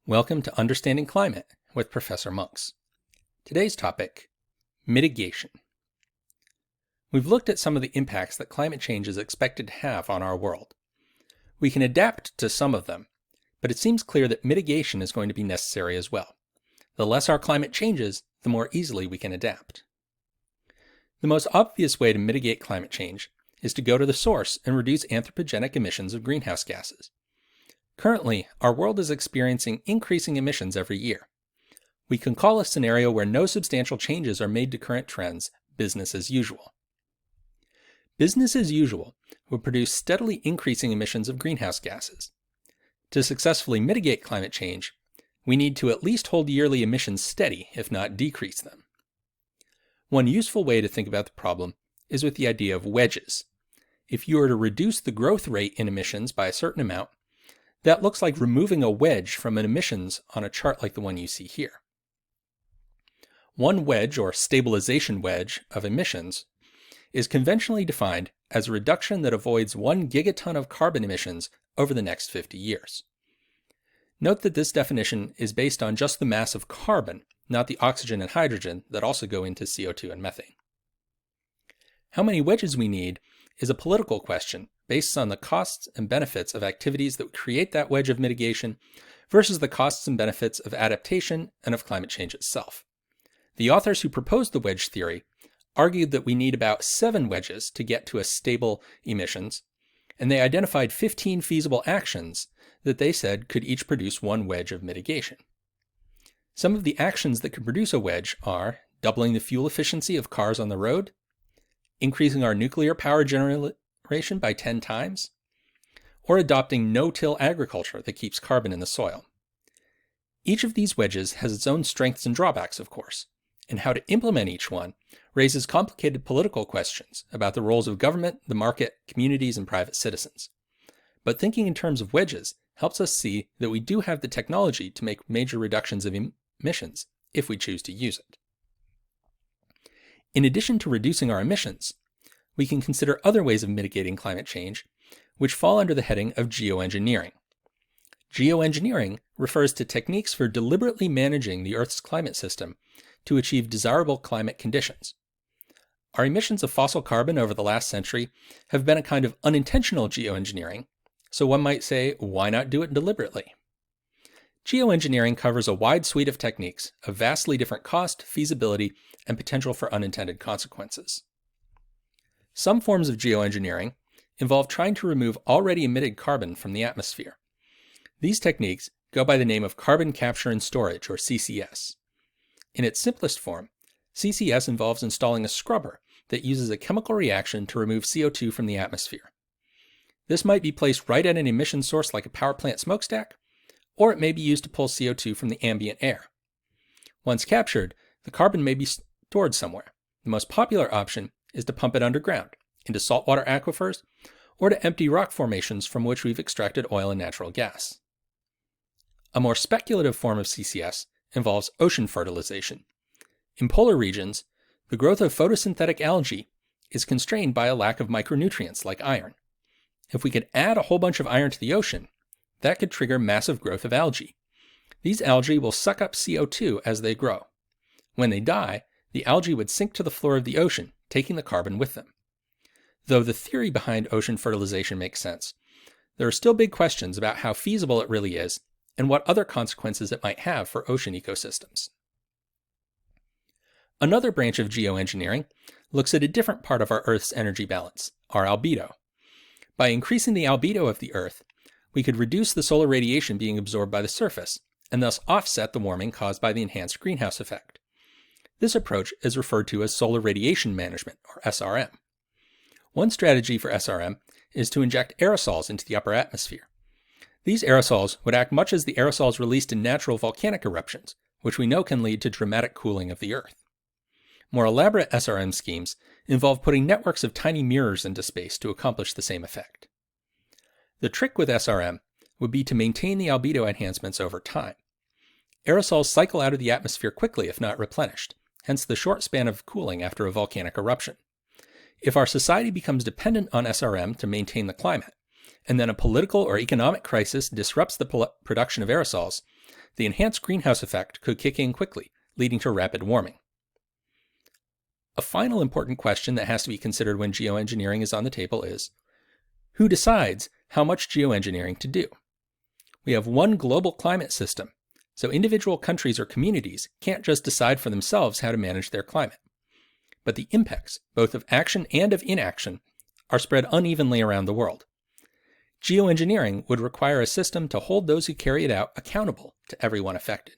Welcome to Understanding Climate with Professor Monks. Today's topic, mitigation. We've looked at some of the impacts that climate change is expected to have on our world. We can adapt to some of them, but it seems clear that mitigation is going to be necessary as well. The less our climate changes, the more easily we can adapt. The most obvious way to mitigate climate change is to go to the source and reduce anthropogenic emissions of greenhouse gases. Currently, our world is experiencing increasing emissions every year. We can call a scenario where no substantial changes are made to current trends business as usual. Business as usual would produce steadily increasing emissions of greenhouse gases. To successfully mitigate climate change, we need to at least hold yearly emissions steady, if not decrease them. One useful way to think about the problem is with the idea of wedges. If you were to reduce the growth rate in emissions by a certain amount, that looks like removing a wedge from an emissions on a chart like the one you see here. One wedge, or stabilization wedge, of emissions is conventionally defined as a reduction that avoids 1 gigaton of carbon emissions over the next 50 years. Note that this definition is based on just the mass of carbon, not the oxygen and hydrogen that also go into CO2 and methane. How many wedges we need is a political question based on the costs and benefits of activities that would create that wedge of mitigation versus the costs and benefits of adaptation and of climate change itself. The authors who proposed the wedge theory argued that we need about 7 wedges to get to a stable emissions, and they identified 15 feasible actions that they said could each produce 1 wedge of mitigation. Some of the actions that could produce a wedge are doubling the fuel efficiency of cars on the road, increasing our nuclear power generation by 10 times, or adopting no-till agriculture that keeps carbon in the soil. Each of these wedges has its own strengths and drawbacks, of course, and how to implement each one raises complicated political questions about the roles of government, the market, communities, and private citizens. But thinking in terms of wedges helps us see that we do have the technology to make major reductions of emissions if we choose to use it. In addition to reducing our emissions, we can consider other ways of mitigating climate change, which fall under the heading of geoengineering. Geoengineering refers to techniques for deliberately managing the Earth's climate system to achieve desirable climate conditions. Our emissions of fossil carbon over the last century have been a kind of unintentional geoengineering, so one might say, why not do it deliberately? Geoengineering covers a wide suite of techniques of vastly different cost, feasibility, and potential for unintended consequences. Some forms of geoengineering involve trying to remove already emitted carbon from the atmosphere. These techniques go by the name of carbon capture and storage, or CCS. In its simplest form, CCS involves installing a scrubber that uses a chemical reaction to remove CO2 from the atmosphere. This might be placed right at an emission source like a power plant smokestack, or it may be used to pull CO2 from the ambient air. Once captured, the carbon may be stored somewhere. The most popular option is to pump it underground, into saltwater aquifers, or to empty rock formations from which we've extracted oil and natural gas. A more speculative form of CCS involves ocean fertilization. In polar regions, the growth of photosynthetic algae is constrained by a lack of micronutrients like iron. If we could add a whole bunch of iron to the ocean, that could trigger massive growth of algae. These algae will suck up CO2 as they grow. When they die, the algae would sink to the floor of the ocean, taking the carbon with them. Though the theory behind ocean fertilization makes sense, there are still big questions about how feasible it really is and what other consequences it might have for ocean ecosystems. Another branch of geoengineering looks at a different part of our Earth's energy balance, our albedo. By increasing the albedo of the Earth, we could reduce the solar radiation being absorbed by the surface, and thus offset the warming caused by the enhanced greenhouse effect. This approach is referred to as solar radiation management, or SRM. One strategy for SRM is to inject aerosols into the upper atmosphere. These aerosols would act much as the aerosols released in natural volcanic eruptions, which we know can lead to dramatic cooling of the Earth. More elaborate SRM schemes involve putting networks of tiny mirrors into space to accomplish the same effect. The trick with SRM would be to maintain the albedo enhancements over time. Aerosols cycle out of the atmosphere quickly if not replenished, hence the short span of cooling after a volcanic eruption. If our society becomes dependent on SRM to maintain the climate, and then a political or economic crisis disrupts the production of aerosols, the enhanced greenhouse effect could kick in quickly, leading to rapid warming. A final important question that has to be considered when geoengineering is on the table is, who decides how much geoengineering to do? We have one global climate system, so individual countries or communities can't just decide for themselves how to manage their climate. But the impacts, both of action and of inaction, are spread unevenly around the world. Geoengineering would require a system to hold those who carry it out accountable to everyone affected.